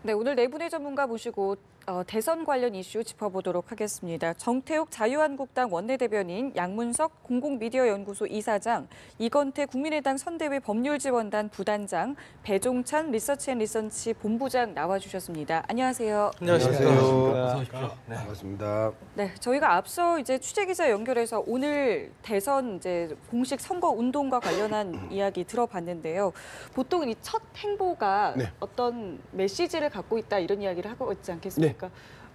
네, 오늘 네 분의 전문가 모시고 대선 관련 이슈 짚어보도록 하겠습니다. 정태욱 자유한국당 원내대변인, 양문석 공공미디어연구소 이사장, 이건태 국민의당 선대위 법률지원단 부단장, 배종찬 리서치앤리서치 본부장 나와주셨습니다. 안녕하세요. 안녕하세요. 어서 오십시오. 네. 반갑습니다. 네, 저희가 앞서 이제 취재기자 연결해서 오늘 대선 이제 공식 선거 운동과 관련한 이야기 들어봤는데요. 보통 이 첫 행보가 네. 어떤 메시지를 갖고 있다 이런 이야기를 하고 있지 않겠습니까?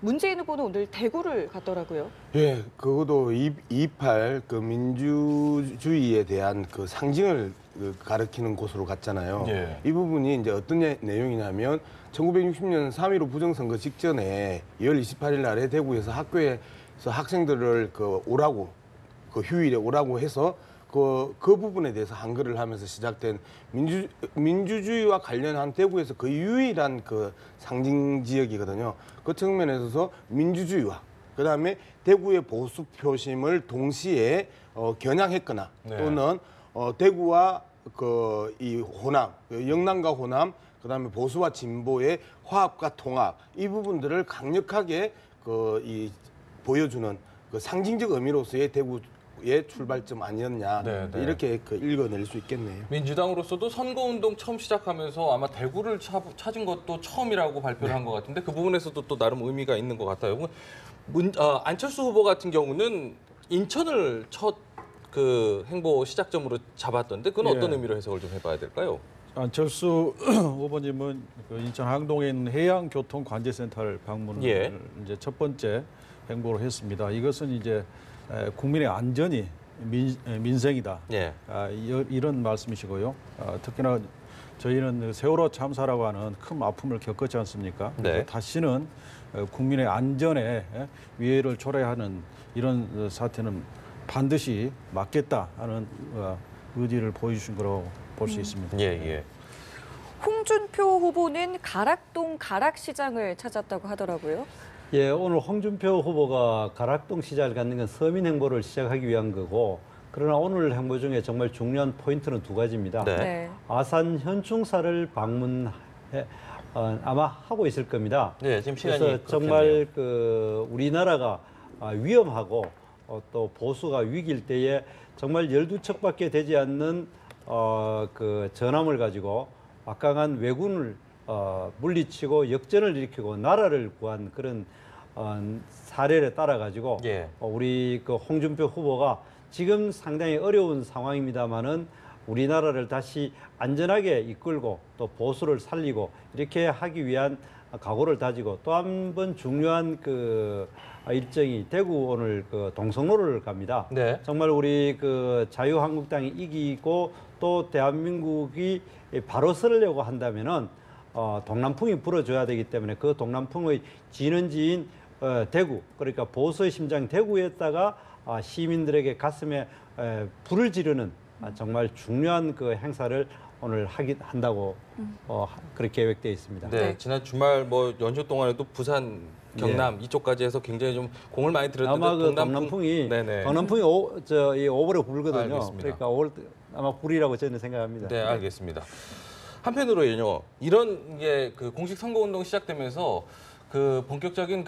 문재인 후보는 오늘 대구를 갔더라고요. 예, 그것도 2.28 그 민주주의에 대한 그 상징을 가리키는 곳으로 갔잖아요. 예. 이 부분이 이제 어떤 내용이냐면 1960년 3.15 부정선거 직전에 2월 28일 날에 대구에서 학교에서 학생들을 오라고 그 휴일에 오라고 해서 그 부분에 대해서 한글을 하면서 시작된 민주주의와 관련한 대구에서 그 유일한 그 상징 지역이거든요. 그 측면에서 민주주의와 그다음에 대구의 보수 표심을 동시에 겨냥했거나 또는 대구와 이 호남, 영남과 호남, 그다음에 보수와 진보의 화합과 통합 이 부분들을 강력하게 보여주는 그 상징적 의미로서의 대구의 출발점 아니었냐 이렇게 읽어낼 수 있겠네요. 민주당으로서도 선거운동 처음 시작하면서 아마 대구를 찾은 것도 처음이라고 발표를 한 것 같은데 그 부분에서도 또 나름 의미가 있는 것 같아요. 안철수 후보 같은 경우는 인천을 첫 그 행보 시작점으로 잡았던데 그건 어떤 의미로 해석을 좀 해봐야 될까요? 안철수 후보님은 그 인천 항동에 있는 해양교통관제센터를 방문을 이제 첫 번째 행보로 했습니다. 이것은 이제 국민의 안전이 민생이다. 이런 말씀이시고요. 특히나 저희는 세월호 참사라고 하는 큰 아픔을 겪었지 않습니까? 다시는 국민의 안전에 위해를 초래하는 이런 사태는 반드시 막겠다 하는 의지를 보여주신 거로 볼 수 있습니다. 홍준표 후보는 가락동 가락시장을 찾았다고 하더라고요. 예, 오늘 홍준표 후보가 가락동 시장을 갖는 건 서민 행보를 시작하기 위한 거고, 그러나 오늘 행보 중에 정말 중요한 포인트는 두 가지입니다. 아산 현충사를 아마 하고 있을 겁니다. 지금 시간이 그래서 정말 우리나라가 위험하고 또 보수가 위기일 때에 정말 12척밖에 되지 않는 그 전함을 가지고 막강한 왜군을 물리치고 역전을 일으키고 나라를 구한 그런 사례를 따라 가지고 우리 그 홍준표 후보가 지금 상당히 어려운 상황입니다만은 우리나라를 다시 안전하게 이끌고 또 보수를 살리고 이렇게 하기 위한 각오를 다지고 또 한 번 중요한 그 일정이 대구 오늘 그 동성로를 갑니다. 정말 우리 그 자유한국당이 이기고 또 대한민국이 바로 서려고 한다면은 동남풍이 불어줘야 되기 때문에 그 동남풍의 진원지인 대구, 그러니까 보수의 심장 대구에다가 시민들에게 가슴에 불을 지르는 정말 중요한 그 행사를 오늘 한다고 그렇게 계획되어 있습니다. 지난 주말 연휴 동안에도 부산, 경남 이쪽까지 해서 굉장히 좀 공을 많이 들였는데 아마 그 동남풍이 이 5월에 불거든요. 알겠습니다. 그러니까 5월 아마 불이라고 저는 생각합니다. 알겠습니다. 한편으로요, 이런 게 그 공식 선거운동 시작되면서 그 본격적인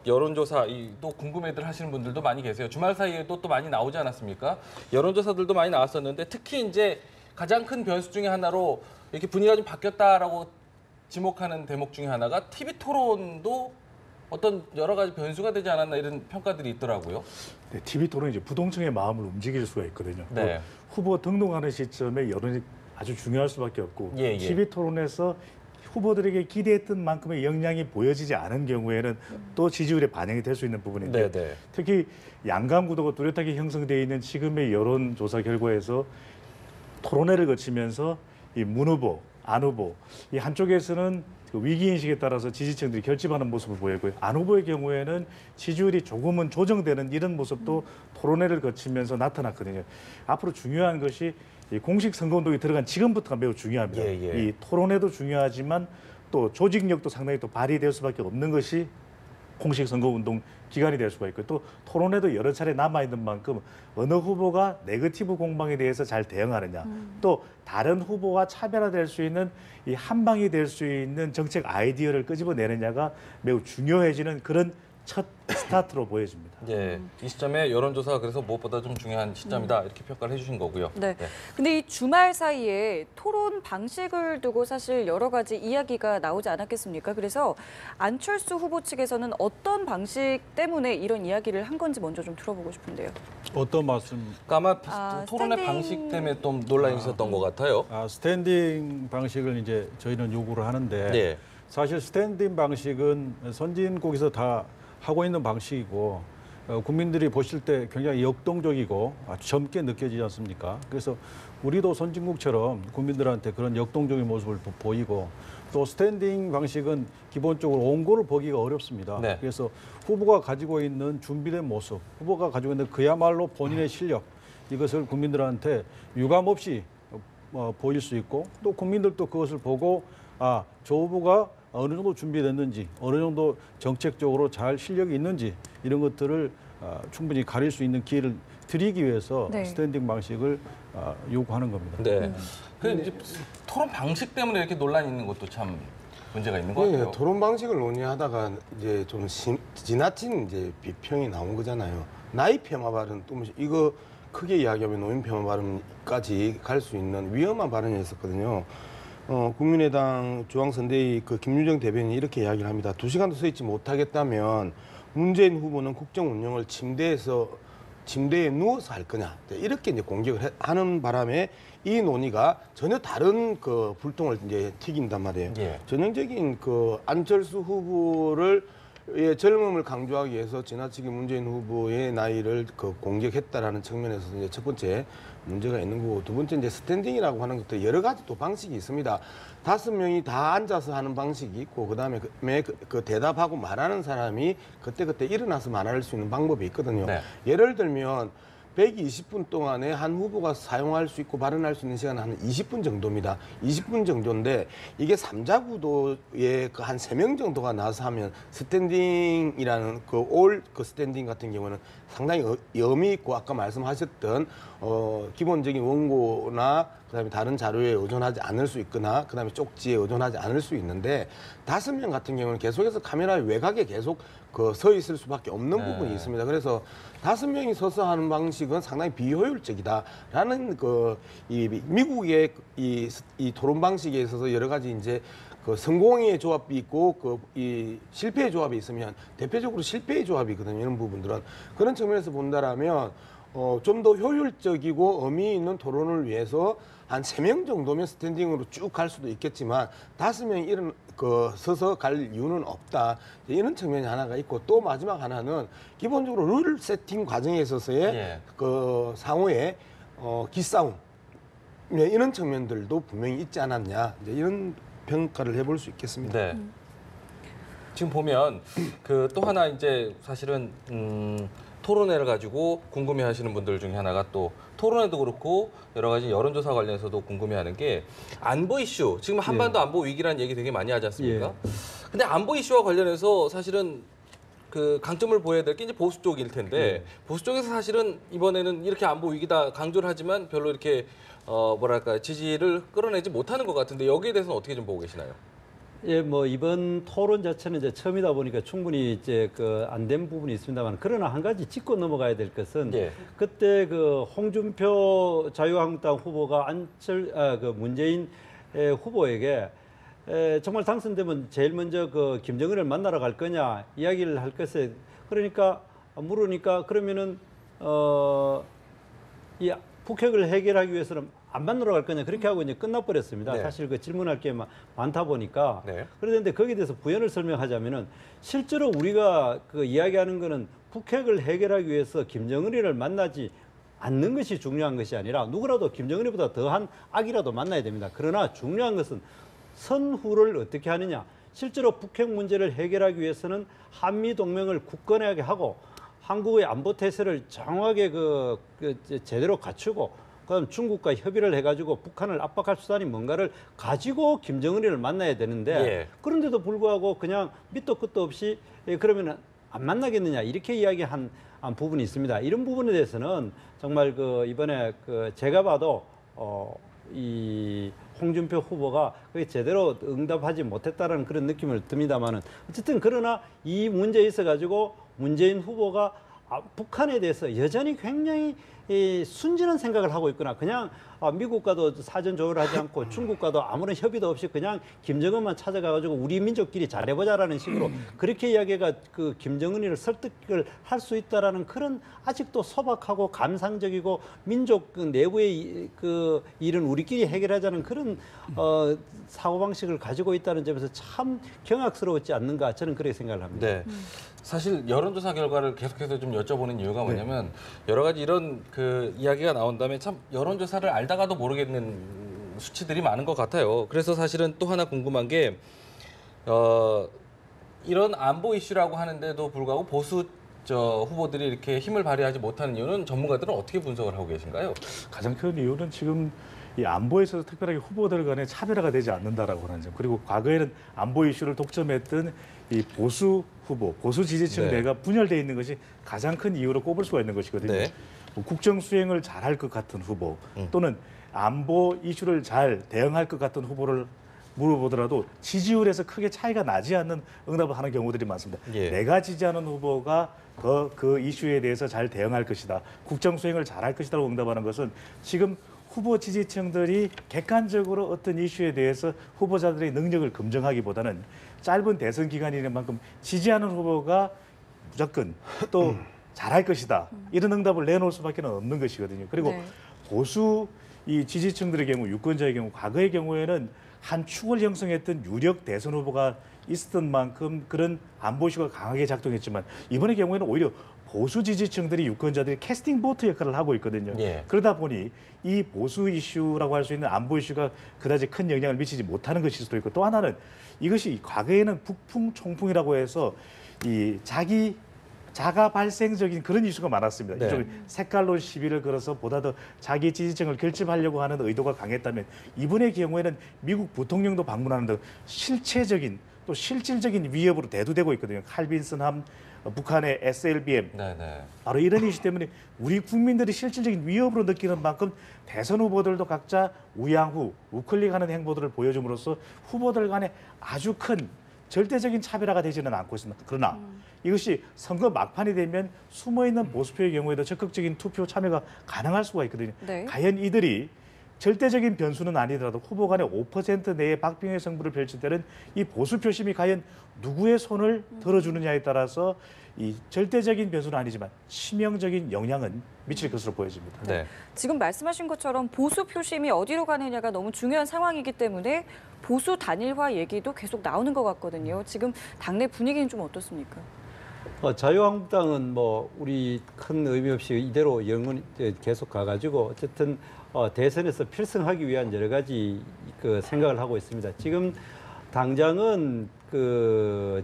여론조사 또 궁금해들 하시는 분들도 많이 계세요. 주말 사이에도 또 많이 나오지 않았습니까? 여론조사들도 많이 나왔었는데 특히 이제 가장 큰 변수 중에 하나로 이렇게 분위기가 좀 바뀌었다라고 지목하는 대목 중에 하나가 TV 토론도 어떤 여러 가지 변수가 되지 않았나 이런 평가들이 있더라고요. TV 토론이 이제 부동층의 마음을 움직일 수가 있거든요. 후보 등록하는 시점에 여론이 아주 중요할 수밖에 없고 TV 토론에서 후보들에게 기대했던 만큼의 역량이 보여지지 않은 경우에는 또 지지율에 반영이 될 수 있는 부분인데 특히 양강 구도가 뚜렷하게 형성되어 있는 지금의 여론조사 결과에서 토론회를 거치면서 이 문 후보, 안 후보 이 한쪽에서는 그 위기인식에 따라서 지지층들이 결집하는 모습을 보였고요. 안 후보의 경우에는 지지율이 조금은 조정되는 이런 모습도 토론회를 거치면서 나타났거든요. 앞으로 중요한 것이 이 공식 선거운동에 들어간 지금부터가 매우 중요합니다. 이 토론회도 중요하지만 또 조직력도 상당히 또 발휘될 수밖에 없는 것이 공식 선거운동 기간이 될 수가 있고 또 토론회도 여러 차례 남아있는 만큼 어느 후보가 네거티브 공방에 대해서 잘 대응하느냐 또 다른 후보와 차별화될 수 있는 이 한방이 될 수 있는 정책 아이디어를 끄집어내느냐가 매우 중요해지는 그런 첫 스타트로 보여집니다. 예, 이 시점에 여론조사가 그래서 무엇보다 좀 중요한 시점이다 이렇게 평가를 해주신 거고요. 네. 근데 이 주말 사이에 토론 방식을 두고 사실 여러 가지 이야기가 나오지 않았겠습니까? 그래서 안철수 후보 측에서는 어떤 방식 때문에 이런 이야기를 한 건지 먼저 좀 들어보고 싶은데요. 어떤 말씀? 그러니까 아마 토론의 스탠딩- 방식 때문에 좀 논란이 있었던 것 같아요. 스탠딩 방식을 이제 저희는 요구를 하는데 네. 사실 스탠딩 방식은 선진국에서 다 하고 있는 방식이고 국민들이 보실 때 굉장히 역동적이고 아주 젊게 느껴지지 않습니까? 그래서 우리도 선진국처럼 국민들한테 그런 역동적인 모습을 보이고 또 스탠딩 방식은 기본적으로 원고를 보기가 어렵습니다. 네. 그래서 후보가 가지고 있는 준비된 모습, 후보가 가지고 있는 그야말로 본인의 실력 이것을 국민들한테 유감 없이 보일 수 있고 또 국민들도 그것을 보고 저 후보가 어느 정도 준비됐는지 어느 정도 정책적으로 잘 실력이 있는지 이런 것들을 충분히 가릴 수 있는 기회를 드리기 위해서 네. 스탠딩 방식을 요구하는 겁니다. 네. 그 이제 토론 방식 때문에 이렇게 논란이 있는 것도 참 문제가 있는 것 같아요. 토론 방식을 논의하다가 이제 좀 지나친 이제 비평이 나온 거잖아요. 나이 폄하 발언 또 이거 크게 이야기하면 노인 폄하 발언까지 갈 수 있는 위험한 발언이었었거든요. 국민의당 중앙선대위 그 김유정 대변인이 이렇게 이야기를 합니다. 2시간도 서 있지 못하겠다면 문재인 후보는 국정 운영을 침대에 누워서 할 거냐 이렇게 이제 공격을 하는 바람에 이 논의가 전혀 다른 그 불똥을 이제 튀긴단 말이에요. 예. 전형적인 그 안철수 후보를 의 젊음을 강조하기 위해서 지나치게 문재인 후보의 나이를 그 공격했다라는 측면에서 이제 첫 번째 문제가 있는 거고 두 번째 이제 스탠딩이라고 하는 것도 여러 가지 또 방식이 있습니다. 5명이 다 앉아서 하는 방식이 있고 그다음에 그 대답하고 말하는 사람이 그때 일어나서 말할 수 있는 방법이 있거든요. 네. 예를 들면 120분 동안에 한 후보가 사용할 수 있고 발언할 수 있는 시간은 한 20분 정도입니다. 20분 정도인데 이게 3자 구도에 그 한 3명 정도가 나서 하면 스탠딩이라는 그 스탠딩 같은 경우는 상당히 의미 있고 아까 말씀하셨던 기본적인 원고나 그다음에 다른 자료에 의존하지 않을 수 있거나 그다음에 쪽지에 의존하지 않을 수 있는데 5명 같은 경우는 계속해서 카메라 외곽에 계속 서 있을 수밖에 없는 네. 부분이 있습니다. 그래서 5명이 서서 하는 방식은 상당히 비효율적이다라는 이 미국의 이 토론 방식에 있어서 여러 가지 이제 그 성공의 조합이 있고 이 실패의 조합이 있으면 대표적으로 실패의 조합이거든요. 이런 부분들은 그런 측면에서 본다라면 좀 더 효율적이고 의미 있는 토론을 위해서 한 3명 정도면 스탠딩으로 쭉 갈 수도 있겠지만 5명이 서서 갈 이유는 없다. 이런 측면이 하나가 있고 또 마지막 하나는 기본적으로 룰 세팅 과정에 있어서의 예. 그 상호의 기싸움 이런 측면들도 분명히 있지 않았냐. 이제 이런 평가를 해볼 수 있겠습니다. 네. 지금 보면 그 또 하나 이제 사실은 토론회를 가지고 궁금해하시는 분들 중에 하나가 또 토론회도 그렇고 여러 가지 여론조사 관련해서도 궁금해하는 게 안보 이슈. 지금 한반도 안보 위기라는 얘기 되게 많이 하지 않습니까? 근데 안보 이슈와 관련해서 사실은 그 강점을 보여야 될 게 이제 보수 쪽일 텐데 보수 쪽에서 사실은 이번에는 이렇게 안보 위기다 강조를 하지만 별로 이렇게 뭐랄까 지지를 끌어내지 못하는 것 같은데 여기에 대해서는 어떻게 좀 보고 계시나요? 예, 뭐 이번 토론 자체는 이제 처음이다 보니까 충분히 이제 그 안 된 부분이 있습니다만 그러나 한 가지 짚고 넘어가야 될 것은 예. 그때 그 홍준표 자유한국당 후보가 그 문재인 후보에게 정말 당선되면 제일 먼저 그 김정은을 만나러 갈 거냐 이야기를 할 것에 그러니까 물으니까 그러면은 이 북핵을 해결하기 위해서는 안 만나러 갈 거냐 그렇게 하고 이제 끝나버렸습니다. 네. 사실 그 질문할 게 많다 보니까 네. 그런데 거기에 대해서 부연을 설명하자면은 실제로 우리가 그 이야기하는 거는 북핵을 해결하기 위해서 김정은이를 만나지 않는 것이 중요한 것이 아니라 누구라도 김정은이보다 더한 악이라도 만나야 됩니다. 그러나 중요한 것은 선후를 어떻게 하느냐. 실제로 북핵 문제를 해결하기 위해서는 한미 동맹을 굳건하게 하고 한국의 안보 태세를 정확하게 제대로 갖추고 그다음 중국과 협의를 해가지고 북한을 압박할 수단이 뭔가를 가지고 김정은이를 만나야 되는데 예. 그런데도 불구하고 그냥 밑도 끝도 없이 그러면 안 만나겠느냐 이렇게 이야기한 부분이 있습니다. 이런 부분에 대해서는 정말 이번에 제가 봐도 이 홍준표 후보가 그게 제대로 응답하지 못했다는 그런 느낌을 듭니다만은 어쨌든 그러나 이 문제에 있어 가지고 문재인 후보가 북한에 대해서 여전히 굉장히 순진한 생각을 하고 있구나. 그냥 미국과도 사전 조율을 하지 않고 중국과도 아무런 협의도 없이 그냥 김정은만 찾아가가지고 우리 민족끼리 잘해보자라는 식으로 그렇게 이야기가 김정은이를 설득을 할 수 있다라는 그런 아직도 소박하고 감상적이고 민족 내부의 일은 우리끼리 해결하자는 그런 사고방식을 가지고 있다는 점에서 참 경악스러웠지 않는가 저는 그렇게 생각을 합니다. 네. 사실 여론조사 결과를 계속해서 좀 여쭤보는 이유가 뭐냐면 여러 가지 이런 이야기가 나온 다음에 참 여론조사를 알다가도 모르겠는 수치들이 많은 것 같아요. 그래서 사실은 또 하나 궁금한 게 이런 안보 이슈라고 하는데도 불구하고 보수 후보들이 이렇게 힘을 발휘하지 못하는 이유는 전문가들은 어떻게 분석을 하고 계신가요? 가장 큰 이유는 지금 이 안보에서 특별하게 후보들 간의 차별화가 되지 않는다라고 하는 점. 그리고 과거에는 안보 이슈를 독점했던 이 보수 후보, 보수 지지층 네. 내가 분열되어 있는 것이 가장 큰 이유로 꼽을 수가 있는 것이거든요. 네. 뭐 국정 수행을 잘할 것 같은 후보 또는 안보 이슈를 잘 대응할 것 같은 후보를 물어보더라도 지지율에서 크게 차이가 나지 않는 응답을 하는 경우들이 많습니다. 예. 내가 지지하는 후보가 그 이슈에 대해서 잘 대응할 것이다. 국정 수행을 잘할 것이다라고 응답하는 것은 지금 후보 지지층들이 객관적으로 어떤 이슈에 대해서 후보자들의 능력을 검증하기보다는 짧은 대선 기간이는 만큼 지지하는 후보가 무조건 또 잘할 것이다. 이런 응답을 내놓을 수밖에 없는 것이거든요. 그리고 네. 보수 이 지지층들의 경우, 유권자의 경우, 과거의 경우에는 한 축을 형성했던 유력 대선 후보가 있었던 만큼 그런 안보 이슈가 강하게 작동했지만 이번의 경우에는 오히려 보수 지지층들이 유권자들이 캐스팅 보트 역할을 하고 있거든요. 예. 그러다 보니 이 보수 이슈라고 할 수 있는 안보 이슈가 그다지 큰 영향을 미치지 못하는 것일 수도 있고 또 하나는 이것이 과거에는 북풍 총풍이라고 해서 이 자가 발생적인 그런 이슈가 많았습니다. 네. 이쪽 색깔론 시비를 걸어서 보다 더 자기 지지층을 결집하려고 하는 의도가 강했다면 이번의 경우에는 미국 부통령도 방문하는 등 실체적인 또 실질적인 위협으로 대두되고 있거든요. 칼빈슨함, 북한의 SLBM 네네. 바로 이런 이슈 때문에 우리 국민들이 실질적인 위협으로 느끼는 만큼 대선 후보들도 각자 우양후, 우클릭하는 행보들을 보여줌으로써 후보들 간에 아주 큰 절대적인 차별화가 되지는 않고 있습니다. 그러나 이것이 선거 막판이 되면 숨어있는 보수표의 경우에도 적극적인 투표 참여가 가능할 수가 있거든요. 네. 과연 이들이 절대적인 변수는 아니더라도 후보 간의 5% 내의 박빙의 승부를 펼칠 때는 이 보수 표심이 과연 누구의 손을 들어주느냐에 따라서 이 절대적인 변수는 아니지만 치명적인 영향은 미칠 것으로 보여집니다. 네. 지금 말씀하신 것처럼 보수 표심이 어디로 가느냐가 너무 중요한 상황이기 때문에 보수 단일화 얘기도 계속 나오는 것 같거든요. 지금 당내 분위기는 좀 어떻습니까? 자유한국당은 우리 큰 의미 없이 이대로 영원히 계속 가가지고 어쨌든 대선에서 필승하기 위한 여러 가지 생각을 하고 있습니다. 지금 당장은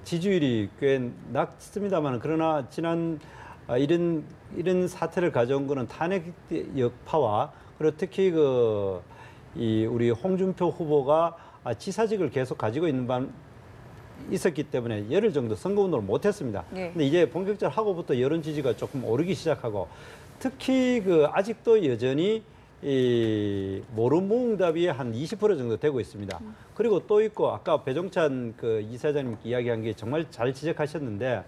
지지율이 꽤 낮습니다만 그러나 지난 이런 사태를 가져온 거는 탄핵 여파와 그리고 특히 우리 홍준표 후보가 지사직을 계속 가지고 있었기 때문에 열흘 정도 선거운동을 못했습니다. 네. 근데 이제 본격적으로 하고부터 여론 지지가 조금 오르기 시작하고 특히 아직도 여전히 이 모rum무응답이 한 20% 정도 되고 있습니다. 그리고 또 있고 아까 배종찬 이사장님 이야기한 게 정말 잘 지적하셨는데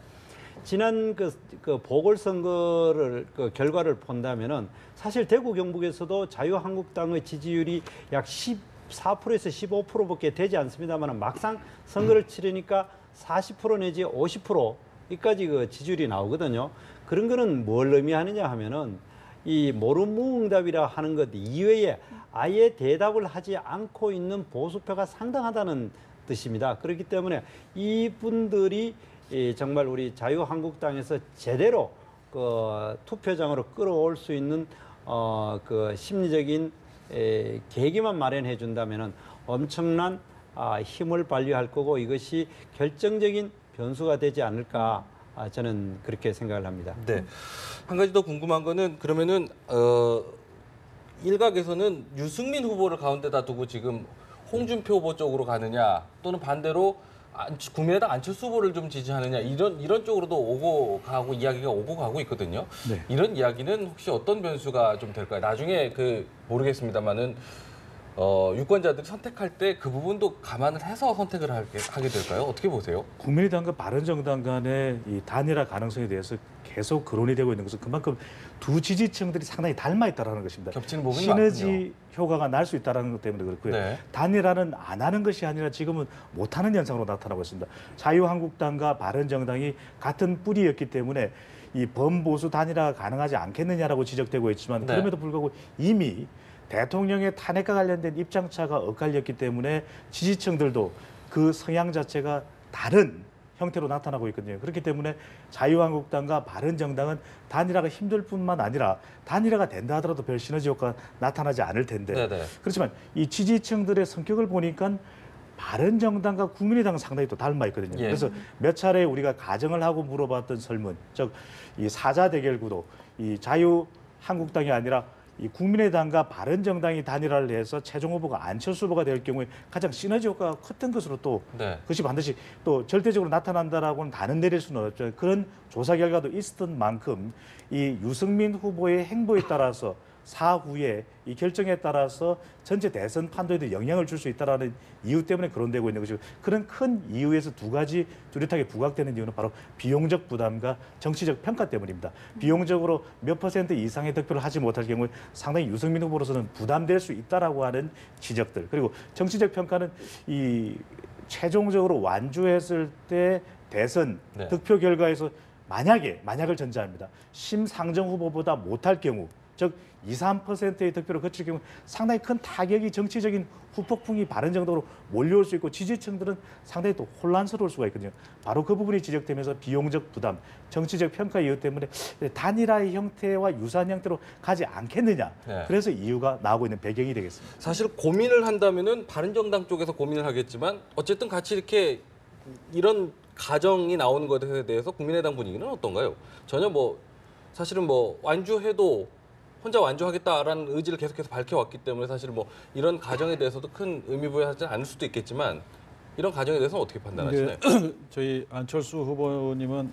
지난 보궐선거를 결과를 본다면은 사실 대구 경북에서도 자유한국당의 지지율이 약 14%에서 15%밖에 되지 않습니다만 막상 선거를 치르니까 40% 내지 50%까지 지지율이 나오거든요. 그런 거는 뭘 의미하느냐 하면은 이 모rum무응답이라 하는 것 이외에 아예 대답을 하지 않고 있는 보수표가 상당하다는 뜻입니다. 그렇기 때문에 이분들이 정말 우리 자유한국당에서 제대로 투표장으로 끌어올 수 있는 심리적인 계기만 마련해 준다면은 엄청난 힘을 발휘할 거고 이것이 결정적인 변수가 되지 않을까 저는 그렇게 생각을 합니다. 네. 한 가지 더 궁금한 거는 그러면은 일각에서는 유승민 후보를 가운데다 두고 지금 홍준표 후보 쪽으로 가느냐 또는 반대로 국민의당 안철수 후보를 좀 지지하느냐 이런 쪽으로도 오고 가고 이야기가 오고 가고 있거든요. 네. 이런 이야기는 혹시 어떤 변수가 좀 될까요? 나중에 모르겠습니다만은 유권자들이 선택할 때 그 부분도 감안을 해서 선택을 하게 될까요? 어떻게 보세요? 국민의당과 바른정당 간의 이 단일화 가능성에 대해서 계속 거론이 되고 있는 것은 그만큼 두 지지층들이 상당히 닮아 있다는 것입니다. 겹치는 부분이 시너지 많군요. 효과가 날 수 있다는 것 때문에 그렇고요. 네. 단일화는 안 하는 것이 아니라 지금은 못하는 현상으로 나타나고 있습니다. 자유한국당과 바른정당이 같은 뿌리였기 때문에 이 범보수 단일화가 가능하지 않겠느냐라고 지적되고 있지만 네. 그럼에도 불구하고 이미 대통령의 탄핵과 관련된 입장차가 엇갈렸기 때문에 지지층들도 그 성향 자체가 다른 형태로 나타나고 있거든요. 그렇기 때문에 자유한국당과 바른정당은 단일화가 힘들 뿐만 아니라 단일화가 된다 하더라도 별 시너지 효과가 나타나지 않을 텐데 네네. 그렇지만 이 지지층들의 성격을 보니까 바른정당과 국민의당은 상당히 또 닮아 있거든요. 예. 그래서 몇 차례 우리가 가정을 하고 물어봤던 설문, 즉 이 사자 대결 구도, 이 자유한국당이 아니라 이 국민의당과 바른정당이 단일화를 해서 최종 후보가 안철수 후보가 될 경우에 가장 시너지 효과가 컸던 것으로 또 네. 그것이 반드시 또 절대적으로 나타난다라고는 단언 내릴 수는 없죠. 그런 조사 결과도 있었던 만큼 이 유승민 후보의 행보에 따라서 사후에 이 결정에 따라서 전체 대선 판도에도 영향을 줄 수 있다라는 이유 때문에 거론되고 있는 것이고 그런 큰 이유에서 두 가지 뚜렷하게 부각되는 이유는 바로 비용적 부담과 정치적 평가 때문입니다. 비용적으로 몇 퍼센트 이상의 득표를 하지 못할 경우에 상당히 유승민 후보로서는 부담될 수 있다라고 하는 지적들 그리고 정치적 평가는 이 최종적으로 완주했을 때 대선 네. 득표 결과에서 만약을 전제합니다. 심상정 후보보다 못할 경우 즉 2, 3%의 득표를 거칠 경우 상당히 큰 타격이 정치적인 후폭풍이 바른정당으로 몰려올 수 있고 지지층들은 상당히 또 혼란스러울 수가 있거든요. 바로 그 부분이 지적되면서 비용적 부담, 정치적 평가 이유 때문에 단일화의 형태와 유사한 형태로 가지 않겠느냐. 네. 그래서 이유가 나오고 있는 배경이 되겠습니다. 사실 고민을 한다면은 바른정당 쪽에서 고민을 하겠지만 어쨌든 같이 이렇게 이런 가정이 나오는 것에 대해서 국민의당 분위기는 어떤가요? 전혀 사실은 완주해도 혼자 완주하겠다라는 의지를 계속해서 밝혀왔기 때문에 사실 이런 가정에 대해서도 큰 의미 부여하지 않을 수도 있겠지만 이런 가정에 대해서는 어떻게 판단하시나요? 저희 안철수 후보님은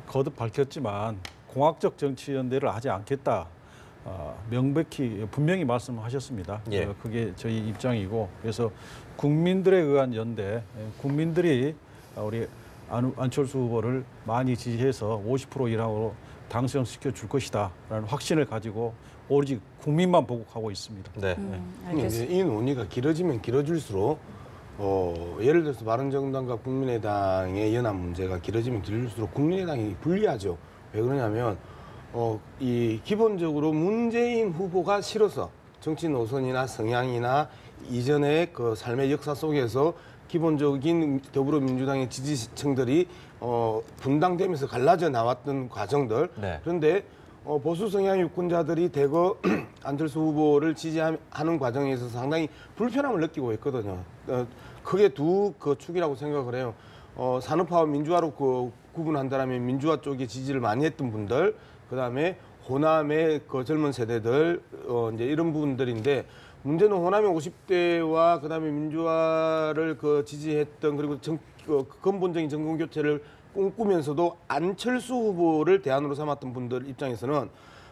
거듭 밝혔지만 공학적 정치 연대를 하지 않겠다. 명백히 분명히 말씀하셨습니다. 예. 그게 저희 입장이고 그래서 국민들에 의한 연대, 국민들이 우리 안철수 후보를 많이 지지해서 50% 이상으로 당선시켜 줄 것이다라는 확신을 가지고 오로지 국민만 보고하고 있습니다. 네. 알겠습니다. 이 논의가 길어지면 길어질수록 예를 들어서 바른정당과 국민의당의 연합 문제가 길어지면 길어질수록 국민의당이 불리하죠. 왜 그러냐면 이 기본적으로 문재인 후보가 싫어서 정치 노선이나 성향이나 이전의 그 삶의 역사 속에서 기본적인 더불어민주당의 지지층들이 분당되면서 갈라져 나왔던 과정들. 네. 그런데 보수 성향 유권자들이 대거 안철수 후보를 지지하는 과정에 있어서 상당히 불편함을 느끼고 있거든요. 크게 두 그 축이라고 생각을 해요. 산업화와 민주화로 구분한다라면 민주화 쪽에 지지를 많이 했던 분들, 그 다음에 호남의 그 젊은 세대들, 이제 이런 부분들인데 문제는 호남의 50대와 그 다음에 민주화를 지지했던 그리고 근본적인 정권 교체를 꿈꾸면서도 안철수 후보를 대안으로 삼았던 분들 입장에서는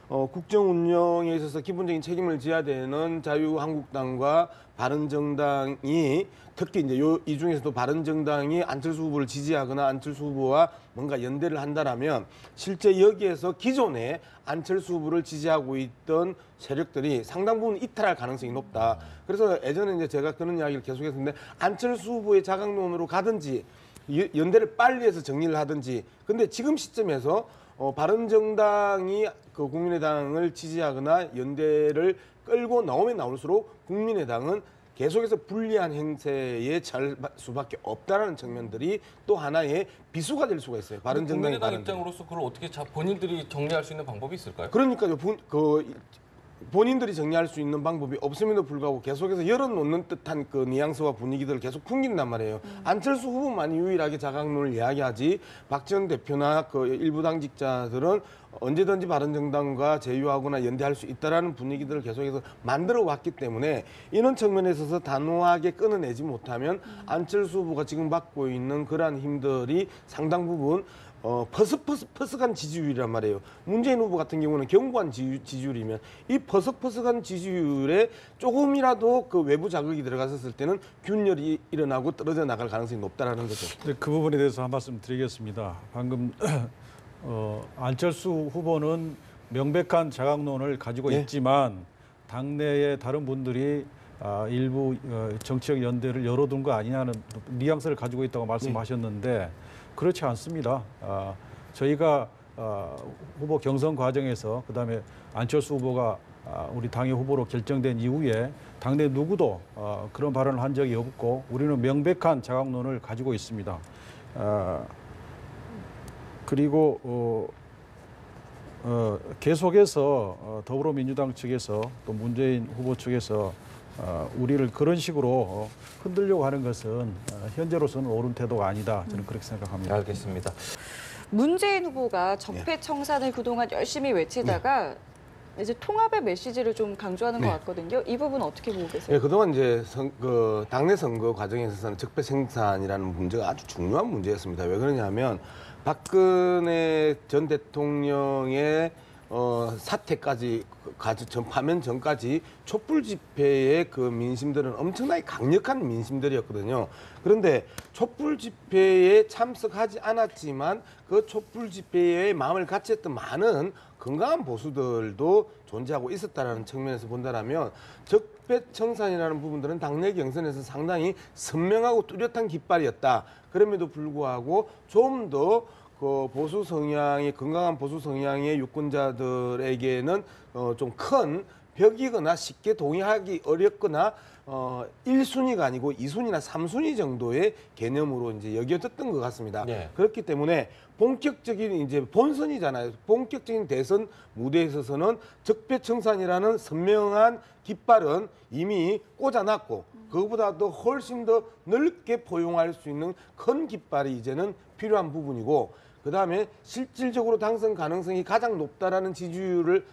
국정 운영에 있어서 기본적인 책임을 져야 되는 자유한국당과 바른정당이 특히 이제 이 중에서도 바른정당이 안철수 후보를 지지하거나 안철수 후보와 뭔가 연대를 한다라면 실제 여기에서 기존에 안철수 후보를 지지하고 있던 세력들이 상당 부분 이탈할 가능성이 높다. 그래서 예전에 이제 제가 그런 이야기를 계속했는데 안철수 후보의 자강론으로 가든지 연대를 빨리 해서 정리를 하든지. 근데 지금 시점에서 바른정당이 그 국민의당을 지지하거나 연대를 끌고 나오면 나올수록 국민의당은 계속해서 불리한 행세에 잘 수밖에 없다라는 측면들이 또 하나의 비수가 될 수가 있어요. 바른정당이 국민의당 입장으로서 그걸 어떻게 본인들이 정리할 수 있는 방법이 있을까요? 그러니까요. 본인들이 정리할 수 있는 방법이 없음에도 불구하고 계속해서 열어놓는 듯한 그 뉘앙스와 분위기들을 계속 풍긴단 말이에요. 안철수 후보만이 유일하게 자강론을 이야기하지 박지원 대표나 그 일부 당직자들은 언제든지 바른정당과 제휴하거나 연대할 수 있다라는 분위기들을 계속해서 만들어 왔기 때문에 이런 측면에 있어서 단호하게 끊어내지 못하면 안철수 후보가 지금 받고 있는 그러한 힘들이 상당 부분 퍼석퍼석한 지지율이란 말이에요. 문재인 후보 같은 경우는 견고한 지지율이면 이 퍼석퍼석한 지지율에 조금이라도 그 외부 자극이 들어갔을 때는 균열이 일어나고 떨어져 나갈 가능성이 높다라는 거죠. 네, 그 부분에 대해서 한 말씀 드리겠습니다. 방금 안철수 후보는 명백한 자각론을 가지고 예. 있지만 당내의 다른 분들이 일부 정치적 연대를 열어둔 거 아니냐는 뉘앙스를 가지고 있다고 말씀하셨는데 그렇지 않습니다. 저희가 후보 경선 과정에서 그다음에 안철수 후보가 우리 당의 후보로 결정된 이후에 당내 누구도 그런 발언을 한 적이 없고 우리는 명백한 자각론을 가지고 있습니다. 그리고 계속해서 더불어민주당 측에서 또 문재인 후보 측에서 우리를 그런 식으로 흔들려고 하는 것은 현재로서는 옳은 태도가 아니다. 저는 그렇게 생각합니다. 알겠습니다. 문재인 후보가 적폐청산을 그동안 열심히 외치다가 이제 통합의 메시지를 좀 강조하는 것 같거든요. 이 부분 어떻게 보고 계세요? 네, 그동안 이제 당내 선거 과정에 있어서는 적폐청산이라는 문제가 아주 중요한 문제였습니다. 왜 그러냐면 박근혜 전 대통령의 사태까지 파면 전까지 촛불 집회의 그 민심들은 엄청나게 강력한 민심들이었거든요. 그런데 촛불 집회에 참석하지 않았지만 그 촛불 집회에 마음을 같이 했던 많은 건강한 보수들도 존재하고 있었다는 측면에서 본다면 적폐청산이라는 부분들은 당내 경선에서 상당히 선명하고 뚜렷한 깃발이었다. 그럼에도 불구하고 좀 더 그 보수 성향의 건강한 보수 성향의 유권자들에게는 좀 큰 벽이거나 쉽게 동의하기 어렵거나 1순위가 아니고 2순위나 3순위 정도의 개념으로 이제 여겨졌던 것 같습니다. 네. 그렇기 때문에 본격적인 이제 본선이잖아요. 본격적인 대선 무대에 있어서는 적폐청산이라는 선명한 깃발은 이미 꽂아놨고 그거보다도 훨씬 더 넓게 포용할 수 있는 큰 깃발이 이제는 필요한 부분이고 그다음에 실질적으로 당선 가능성이 가장 높다라는 지지율을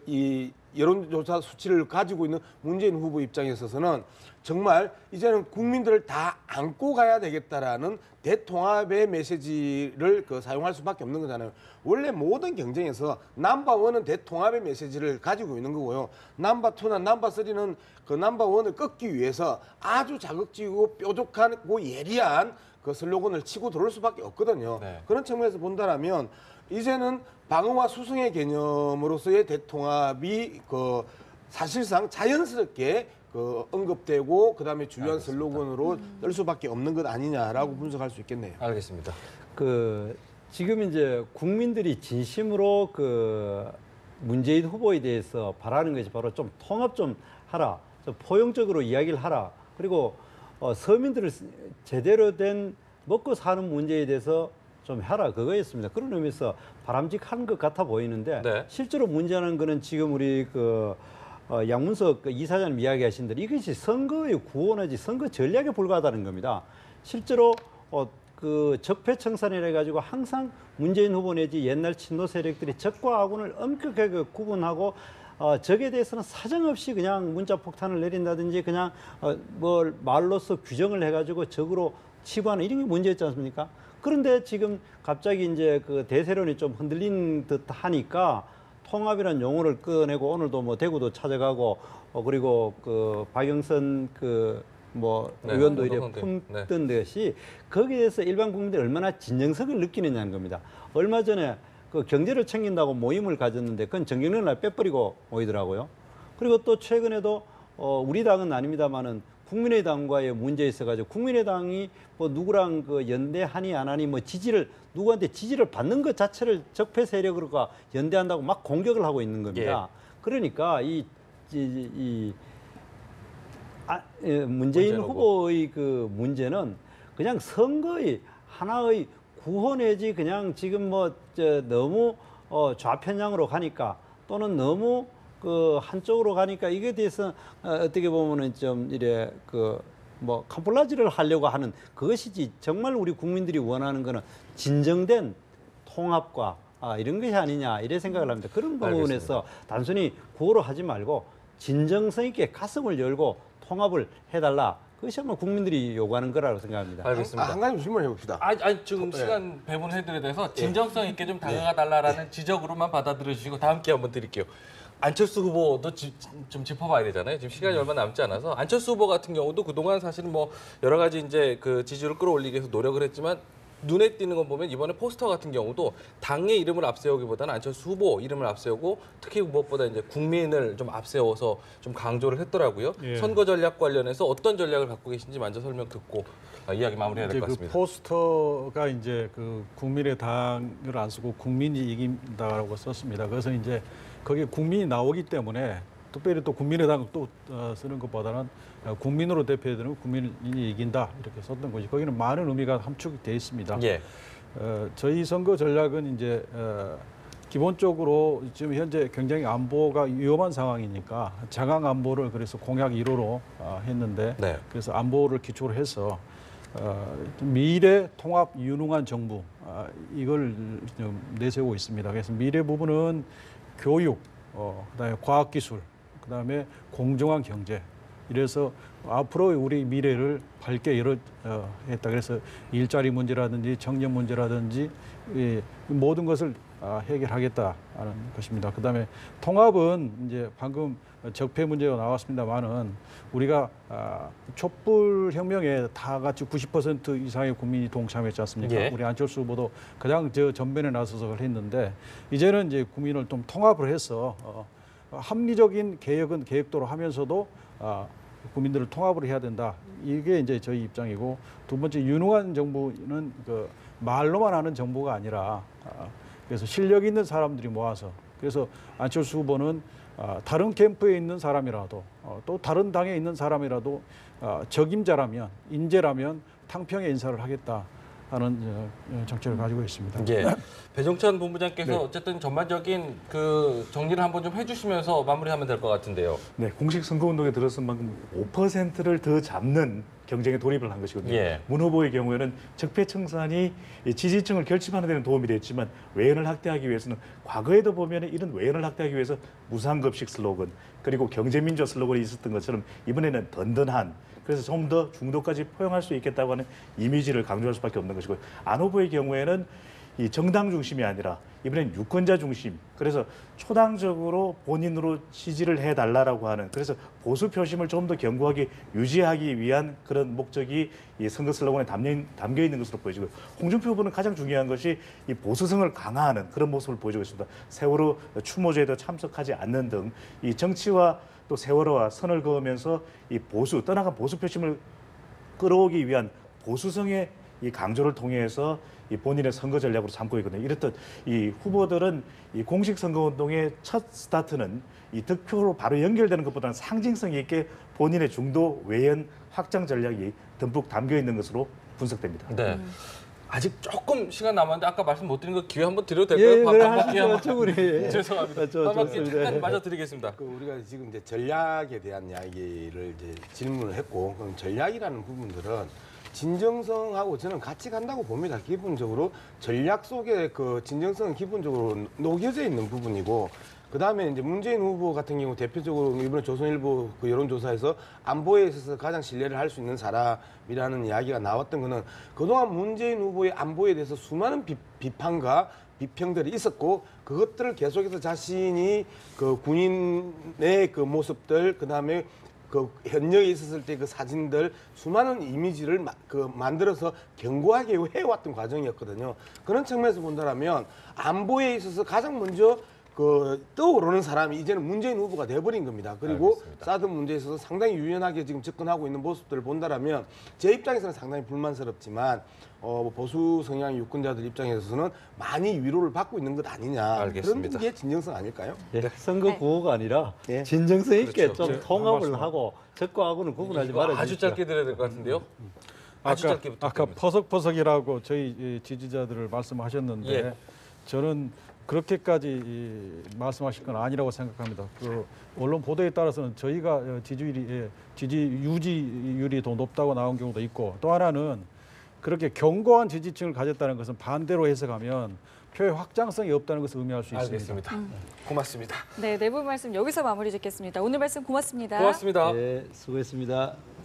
이 여론조사 수치를 가지고 있는 문재인 후보 입장에 있어서는 정말 이제는 국민들을 다 안고 가야 되겠다라는 대통합의 메시지를 사용할 수밖에 없는 거잖아요. 원래 모든 경쟁에서 넘버1은 대통합의 메시지를 가지고 있는 거고요. 넘버2나 넘버3는 그 넘버1을 꺾기 위해서 아주 자극적이고 뾰족하고 예리한 그 슬로건을 치고 들어올 수밖에 없거든요. 네. 그런 측면에서 본다면 이제는 방어와 수승의 개념으로서의 대통합이 사실상 자연스럽게 언급되고 그다음에 주요한 알겠습니다. 슬로건으로 뜰 수밖에 없는 것 아니냐라고 분석할 수 있겠네요. 알겠습니다. 지금 이제 국민들이 진심으로 문재인 후보에 대해서 바라는 것이 바로 좀 통합 좀 하라, 좀 포용적으로 이야기를 하라. 그리고 서민들을 제대로 된 먹고 사는 문제에 대해서 좀 해라 그거였습니다. 그런 의미에서 바람직한 것 같아 보이는데 네. 실제로 문제는 거는 지금 우리 양문석 이사장님 이야기하신 대로 이것이 선거의 구호내지 선거 전략에 불과하다는 겁니다. 실제로 적폐청산이라 가지고 항상 문재인 후보 내지 옛날 친노 세력들이 적과 악운을 엄격하게 구분하고 적에 대해서는 사정없이 그냥 문자 폭탄을 내린다든지 그냥 말로써 규정을 해가지고 적으로 치부하는 이런 게 문제였지 않습니까? 그런데 지금 갑자기 이제 대세론이 좀 흔들린 듯 하니까 통합이라는 용어를 꺼내고 오늘도 대구도 찾아가고 그리고 박영선 의원도 이래 품던 것이 거기에 대해서 일반 국민들이 얼마나 진정성을 느끼느냐는 겁니다. 얼마 전에 경제를 챙긴다고 모임을 가졌는데 그건 정경련 날 빼버리고 모이더라고요. 그리고 또 최근에도 우리 당은 아닙니다만은 국민의당과의 문제에 있어가지고 국민의당이 누구랑 연대하니 안 하니 누구한테 지지를 받는 것 자체를 적폐 세력으로가 연대한다고 막 공격을 하고 있는 겁니다. 예. 그러니까 문재인 후보의 문제는 그냥 선거의 하나의 구호 내지 그냥 지금 너무 좌편향으로 가니까 또는 너무 한쪽으로 가니까 이게 대해서 어떻게 보면은 좀 이래 캄플라지를 하려고 하는 그것이지 정말 우리 국민들이 원하는 거는 진정된 통합과 이런 것이 아니냐 이래 생각을 합니다. 그런 부분에서 단순히 구호로 하지 말고 진정성 있게 가슴을 열고 통합을 해달라. 그것이 아마 국민들이 요구하는 거라고 생각합니다. 알겠습니다. 한 가지 질문해 봅시다. 아니 지금 시간 배분해드려야 돼서 진정성 있게 좀 다가가달라는 지적으로만 받아들여주시고 다음 기회 한번 드릴게요. 안철수 후보도 좀 짚어봐야 되잖아요. 지금 시간이 얼마 남지 않아서 안철수 후보 같은 경우도 그동안 사실은 뭐 여러 가지 이제 그 지지율을 끌어올리기 위해서 노력을 했지만 눈에 띄는 건 보면 이번에 포스터 같은 경우도 당의 이름을 앞세우기보다는 안철수 후보 이름을 앞세우고 특히 무엇보다 이제 국민을 좀 앞세워서 좀 강조를 했더라고요. 선거 전략 관련해서 어떤 전략을 갖고 계신지 먼저 설명 듣고 이야기 마무리해야 될 것 같습니다. 그 포스터가 이제 그 국민의당을 안 쓰고 국민이 이긴다라고 썼습니다. 그래서 이제 거기에 국민이 나오기 때문에 특별히 또 국민의당 또 쓰는 것보다는 국민으로 대표되는 국민이 이긴다 이렇게 썼던 거지. 거기는 많은 의미가 함축이 돼 있습니다. 저희 선거 전략은 이제 기본적으로 지금 현재 굉장히 안보가 위험한 상황이니까 장악 안보를 그래서 공약 1호로 했는데 그래서 안보를 기초로 해서 미래 통합 유능한 정부 이걸 좀 내세우고 있습니다. 그래서 미래 부분은 교육, 그다음에 과학기술, 그다음에 공정한 경제. 이래서 앞으로 우리 미래를 밝게 했다. 그래서 일자리 문제라든지 청년 문제라든지 모든 것을 해결하겠다는 것입니다. 그다음에 통합은 이제 방금 적폐 문제가 나왔습니다만은 우리가 촛불 혁명에 다 같이 90% 이상의 국민이 동참했지 않습니까? 우리 안철수 후보도 가장 전면에 나서서 그걸 했는데 이제는 이제 국민을 좀 통합을 해서 합리적인 개혁은 계획대로 하면서도 국민들을 통합을 해야 된다. 이게 이제 저희 입장이고 두 번째 유능한 정부는 그 말로만 하는 정부가 아니라 그래서 실력 있는 사람들이 모아서 그래서 안철수 후보는 다른 캠프에 있는 사람이라도 또 다른 당에 있는 사람이라도 적임자라면 인재라면 탕평에 인사를 하겠다. 하는 정책을 가지고 있습니다. 배종찬 본부장께서 어쨌든 전반적인 그 정리를 한번 좀 해주시면서 마무리하면 될 것 같은데요. 네, 공식 선거운동에 들어선 만큼 5%를 더 잡는 경쟁에 돌입을 한 것이거든요. 문 후보의 경우에는 적폐청산이 지지층을 결집하는 데는 도움이 됐지만 외연을 확대하기 위해서는 과거에도 보면 이런 외연을 확대하기 위해서 무상급식 슬로건 그리고 경제민주화 슬로건이 있었던 것처럼 이번에는 든든한 그래서 좀 더 중도까지 포용할 수 있겠다고 하는 이미지를 강조할 수밖에 없는 것이고 안 후보의 경우에는 이 정당 중심이 아니라 이번엔 유권자 중심 그래서 초당적으로 본인으로 지지를 해달라고 하는 그래서 보수 표심을 좀 더 견고하게 유지하기 위한 그런 목적이 이 선거 슬로건에 담겨 있는 것으로 보여지고 홍준표 후보는 가장 중요한 것이 이 보수성을 강화하는 그런 모습을 보여주고 있습니다. 세월호 추모제에도 참석하지 않는 등 이 정치와 또 세월호와 선을 그으면서 이 떠나간 보수 표심을 끌어오기 위한 보수성의 이 강조를 통해서 이 본인의 선거 전략으로 삼고 있거든요. 이렇듯 이 후보들은 이 공식 선거 운동의 첫 스타트는 이 득표로 바로 연결되는 것보다는 상징성 있게 본인의 중도 외연 확장 전략이 듬뿍 담겨 있는 것으로 분석됩니다. 아직 조금 시간 남았는데 아까 말씀 못 드린 거 기회 한번 드려도 될까요? 하시죠, 죄송합니다. 한 바퀴 잠깐 맞아드리겠습니다. 우리가 지금 이제 전략에 대한 이야기를 이제 질문을 했고 그럼 전략이라는 부분들은 진정성하고 저는 같이 간다고 봅니다. 기본적으로 전략 속에 그 진정성은 기본적으로 녹여져 있는 부분이고 그다음에 이제 문재인 후보 같은 경우 대표적으로 이번에 조선일보 그 여론조사에서 안보에 있어서 가장 신뢰를 할 수 있는 사람이라는 이야기가 나왔던 거는 그동안 문재인 후보의 안보에 대해서 수많은 비판과 비평들이 있었고 그것들을 계속해서 자신이 그 군인의 그 모습들 그다음에 그 현역에 있었을 때 그 사진들 수많은 이미지를 만들어서 견고하게 해왔던 과정이었거든요. 그런 측면에서 본다면 안보에 있어서 가장 먼저 그 떠오르는 사람이 이제는 문재인 후보가 돼버린 겁니다. 그리고 알겠습니다. 사드 문제에 있어서 상당히 유연하게 지금 접근하고 있는 모습들을 본다면 제 입장에서는 상당히 불만스럽지만 보수 성향 유권자들 입장에서는 많이 위로를 받고 있는 것 아니냐. 알겠습니다. 그런 게 진정성 아닐까요? 선거 구호가 아니라 진정성 있게 그렇죠. 좀 통합을 하고 적과하고는 구분하지 말아주십시오. 아주 짧게 드려야 될 것 같은데요. 아주 짧게 아까 퍼석퍼석이라고 저희 지지자들을 말씀하셨는데 저는 그렇게까지 말씀하실 건 아니라고 생각합니다. 그 언론 보도에 따라서는 저희가 지지 유지율이 더 높다고 나온 경우도 있고 또 하나는 그렇게 견고한 지지층을 가졌다는 것은 반대로 해석하면 표의 확장성이 없다는 것을 의미할 수 있습니다. 알겠습니다. 고맙습니다. 네, 내부 말씀 여기서 마무리 짓겠습니다. 오늘 말씀 고맙습니다. 고맙습니다. 네, 수고했습니다.